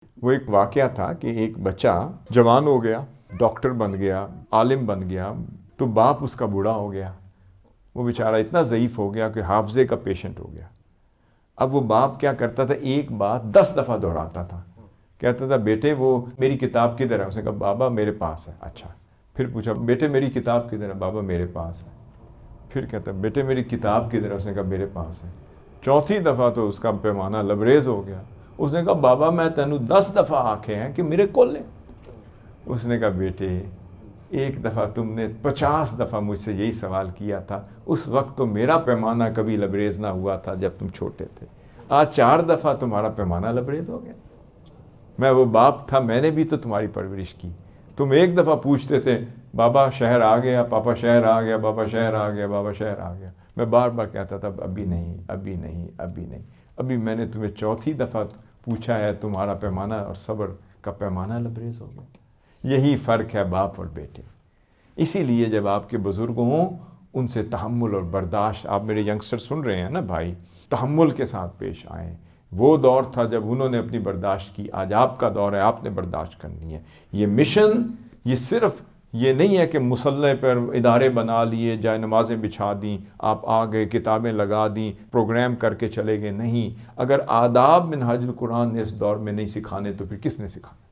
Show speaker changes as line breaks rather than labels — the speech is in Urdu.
وہ ایک واقعہ تھا کہ ایک بچہ جوان ہو گیا، ڈاکٹر بن گیا، عالم بن گیا، تو باپ اس کا بوڑھا ہو گیا۔ وہ بیچارہ اتنا ضعیف ہو گیا کہ حافظے کا پیشنٹ ہو گیا۔ اب وہ باپ کیا کرتا تھا، ایک بات 10 دفعہ دہراتا تھا، کہتا تھا بیٹے وہ میری کتاب کدھر ہے؟ اس نے کہا بابا میرے پاس ہے۔ اچھا، پھر پوچھا بیٹے میری کتاب کدھر ہے؟ بابا میرے پاس ہے۔ پھر کہتا بیٹے میری کتاب کدھر ہے؟ اس نے کہا میرے پاس ہے۔ چوتھی دفعہ تو اس کا پیمانہ لبریز ہو گیا۔ اس نے کہا بابا میں تینوں 10 دفعہ آکھے ہیں کہ میرے کول لے۔ اس نے کہا بیٹے ایک دفعہ تم نے 50 دفعہ مجھ سے یہی سوال کیا تھا، اس وقت تو میرا پیمانہ کبھی لبریز نہ ہوا تھا جب تم چھوٹے تھے، آج 4 دفعہ تمہارا پیمانہ لبریز ہو گیا۔ میں وہ باپ تھا، میں نے بھی تو تمہاری پرورش کی۔ تم ایک دفعہ پوچھتے تھے بابا شہر آ گیا، پاپا شہر آ گیا، بابا شہر آ گیا، بابا شہر آ گیا۔ میں بار بار کہتا تھا ابھی نہیں، ابھی نہیں، ابھی نہیں۔ ابھی میں نے تمہیں چوتھی دفعہ پوچھا ہے، تمہارا پیمانہ اور صبر کا پیمانہ لبریز ہو گیا۔ یہی فرق ہے باپ اور بیٹے۔ اسی لیے جب آپ کے بزرگ ہوں ان سے تحمل اور برداشت، آپ میرے ینگسٹر سن رہے ہیں نا بھائی، تحمل کے ساتھ پیش آئیں۔ وہ دور تھا جب انہوں نے اپنی برداشت کی، آج آپ کا دور ہے، آپ نے برداشت کرنی ہے۔ یہ مشن یہ صرف یہ نہیں ہے کہ مسلح پر ادارے بنا لیے، جائے نمازیں بچھا دیں، آپ آ گئے کتابیں لگا دیں، پروگرام کر کے چلے گئے، نہیں۔ اگر آداب منہاج القرآن نے اس دور میں نہیں سکھانے تو پھر کس نے سکھانا؟